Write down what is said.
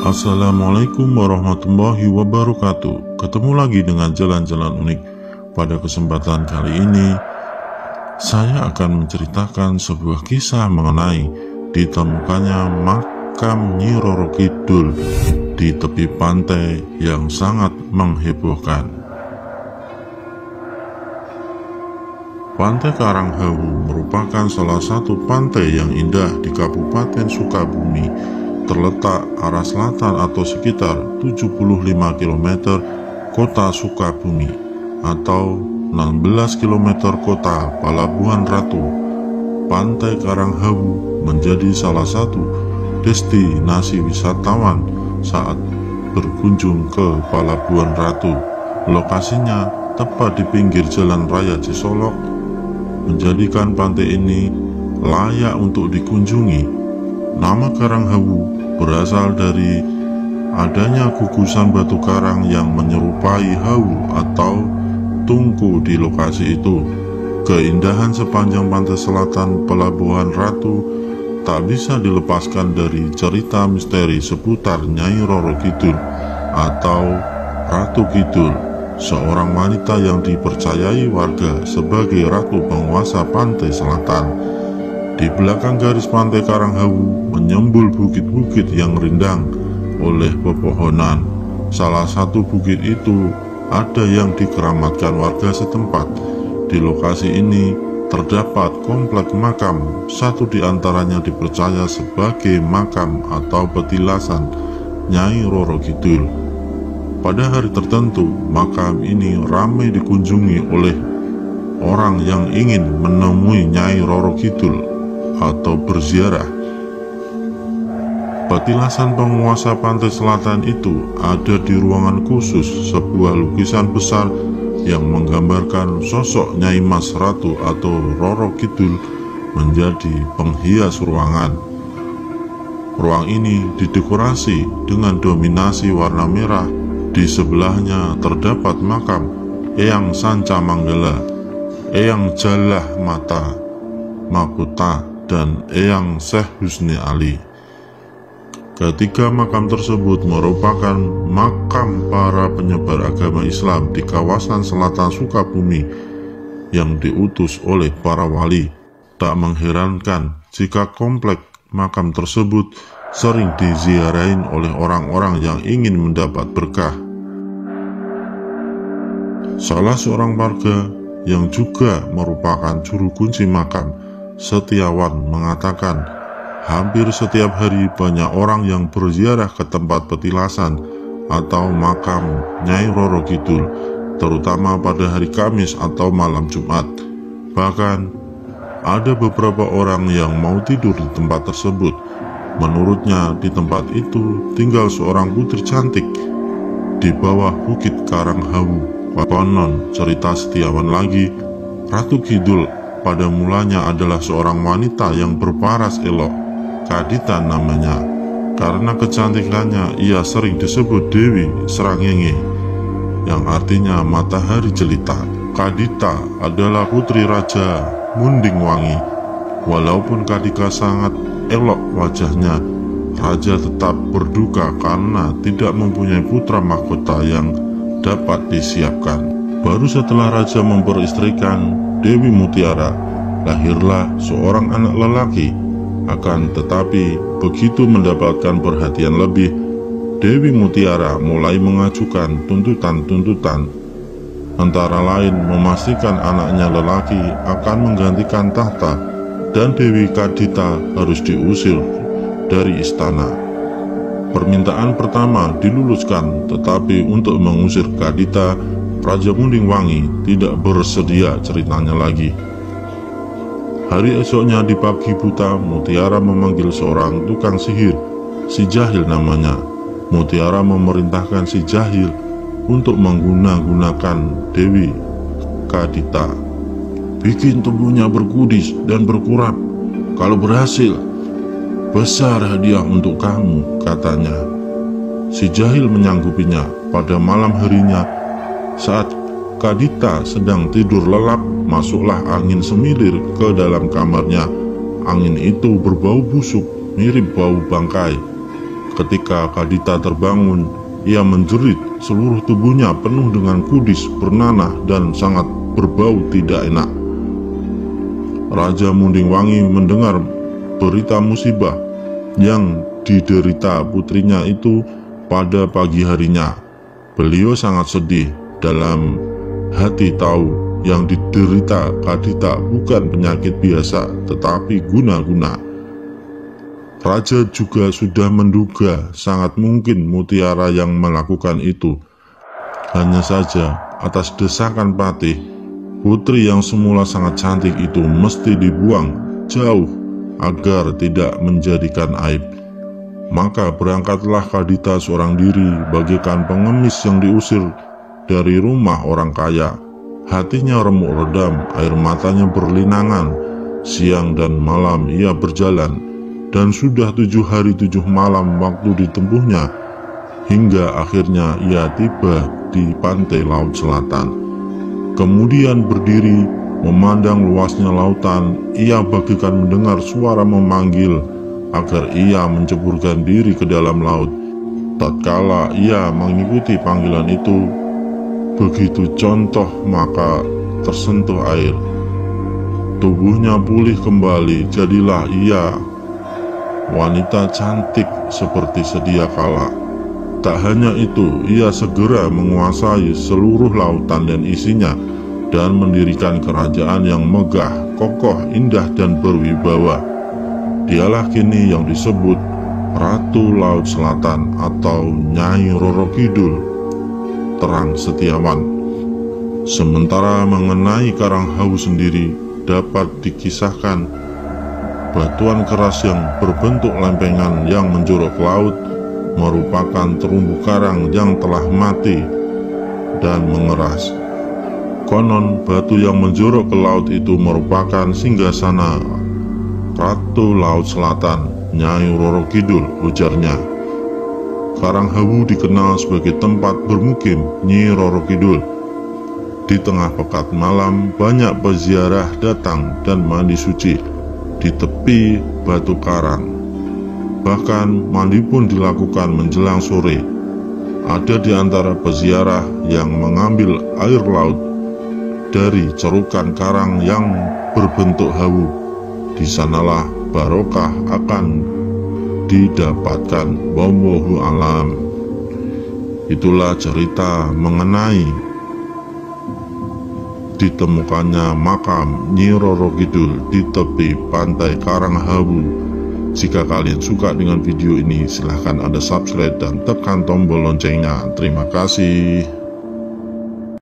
Assalamualaikum warahmatullahi wabarakatuh. Ketemu lagi dengan jalan-jalan unik. Pada kesempatan kali ini saya akan menceritakan sebuah kisah mengenai ditemukannya makam Nyi Roro Kidul di tepi pantai yang sangat menghebohkan. Pantai Karanghawu merupakan salah satu pantai yang indah di Kabupaten Sukabumi, terletak arah selatan atau sekitar 75 km kota Sukabumi atau 16 km kota Palabuhan Ratu. Pantai Karanghawu menjadi salah satu destinasi wisatawan saat berkunjung ke Palabuhan Ratu. Lokasinya tepat di pinggir Jalan Raya Cisolok, menjadikan pantai ini layak untuk dikunjungi. Nama Karanghawu berasal dari adanya gugusan batu karang yang menyerupai hawu atau tungku di lokasi itu. Keindahan sepanjang pantai selatan Pelabuhan Ratu tak bisa dilepaskan dari cerita misteri seputar Nyai Roro Kidul atau Ratu Kidul, seorang wanita yang dipercayai warga sebagai ratu penguasa pantai selatan. Di belakang garis pantai Karanghawu menyembul bukit-bukit yang rindang oleh pepohonan. Salah satu bukit itu ada yang dikeramatkan warga setempat. Di lokasi ini terdapat komplek makam, satu di antaranya dipercaya sebagai makam atau petilasan Nyai Roro Kidul. Pada hari tertentu, makam ini ramai dikunjungi oleh orang yang ingin menemui Nyai Roro Kidul atau berziarah. Petilasan penguasa pantai selatan itu ada di ruangan khusus, sebuah lukisan besar yang menggambarkan sosok Nyai Mas Ratu atau Roro Kidul menjadi penghias ruangan. Ruang ini didekorasi dengan dominasi warna merah. Di sebelahnya terdapat makam Eyang Sanca Manggala, Eyang Jalah Mata Makota, dan Eyang Syekh Husni Ali. Ketiga makam tersebut merupakan makam para penyebar agama Islam di kawasan selatan Sukabumi yang diutus oleh para wali. Tak mengherankan jika komplek makam tersebut sering diziarahin oleh orang-orang yang ingin mendapat berkah. Salah seorang warga yang juga merupakan juru kunci makam, Setiawan, mengatakan hampir setiap hari banyak orang yang berziarah ke tempat petilasan atau makam Nyai Roro Kidul, terutama pada hari Kamis atau malam Jumat. Bahkan ada beberapa orang yang mau tidur di tempat tersebut. Menurutnya di tempat itu tinggal seorang putri cantik di bawah bukit Karanghawu. Konon cerita Setiawan lagi, Ratu Kidul pada mulanya adalah seorang wanita yang berparas elok, Kadita namanya. Karena kecantikannya ia sering disebut Dewi Srangenge, yang artinya matahari jelita. Kadita adalah putri Raja Munding Wangi. Walaupun Kadika sangat elok wajahnya, Raja tetap berduka karena tidak mempunyai putra mahkota yang dapat disiapkan. Baru setelah Raja memperistrikan Dewi Mutiara, lahirlah seorang anak lelaki. Akan tetapi begitu mendapatkan perhatian lebih, Dewi Mutiara mulai mengajukan tuntutan-tuntutan, antara lain memastikan anaknya lelaki akan menggantikan tahta dan Dewi Kadita harus diusir dari istana. Permintaan pertama diluluskan, tetapi untuk mengusir Kadita, Raja Munding Wangi tidak bersedia ceritanya lagi. Hari esoknya di pagi buta, Mutiara memanggil seorang tukang sihir, si Jahil namanya. Mutiara memerintahkan si Jahil untuk menggunakan Dewi Kadita. Bikin tubuhnya berkudis dan berkurap. Kalau berhasil, besar hadiah untuk kamu, katanya. Si Jahil menyanggupinya. Pada malam harinya, saat Kadita sedang tidur lelap, masuklah angin semilir ke dalam kamarnya. Angin itu berbau busuk, mirip bau bangkai. Ketika Kadita terbangun, ia menjerit, seluruh tubuhnya penuh dengan kudis, bernanah, dan sangat berbau tidak enak. Raja Mundingwangi mendengar berita musibah yang diderita putrinya itu pada pagi harinya. Beliau sangat sedih, dalam hati tahu yang diderita Kadita bukan penyakit biasa, tetapi guna-guna. Raja juga sudah menduga sangat mungkin Mutiara yang melakukan itu. Hanya saja atas desakan Patih, putri yang semula sangat cantik itu mesti dibuang jauh agar tidak menjadikan aib. Maka berangkatlah Kadita seorang diri bagaikan pengemis yang diusir dari rumah orang kaya. Hatinya remuk redam, air matanya berlinangan. Siang dan malam ia berjalan, dan sudah 7 hari 7 malam waktu ditempuhnya, hingga akhirnya ia tiba di pantai laut selatan. Kemudian berdiri memandang luasnya lautan, ia bagaikan mendengar suara memanggil agar ia menceburkan diri ke dalam laut. Tatkala ia mengikuti panggilan itu, begitu contoh maka tersentuh air. Tubuhnya pulih kembali, jadilah ia wanita cantik seperti sedia kala. Tak hanya itu, ia segera menguasai seluruh lautan dan isinya, dan mendirikan kerajaan yang megah, kokoh, indah, dan berwibawa. Dialah kini yang disebut Ratu Laut Selatan atau Nyai Roro Kidul, Terang Setiawan. Sementara mengenai Karanghawu sendiri, dapat dikisahkan batuan keras yang berbentuk lempengan yang menjorok ke laut merupakan terumbu karang yang telah mati dan mengeras. Konon batu yang menjorok ke laut itu merupakan singgasana Ratu Laut Selatan, Nyai Roro Kidul, ujarnya. Karanghawu dikenal sebagai tempat bermukim Nyi Roro Kidul. Di tengah pekat malam, banyak peziarah datang dan mandi suci di tepi batu karang. Bahkan mandi pun dilakukan menjelang sore. Ada di antara peziarah yang mengambil air laut dari cerukan karang yang berbentuk hawu. Di sanalah barokah akan didapatkan. Wallahu alam. Itulah cerita mengenai ditemukannya makam Nyi Roro Kidul di tepi pantai Karanghawu. Jika kalian suka dengan video ini, silahkan Anda subscribe dan tekan tombol loncengnya. Terima kasih.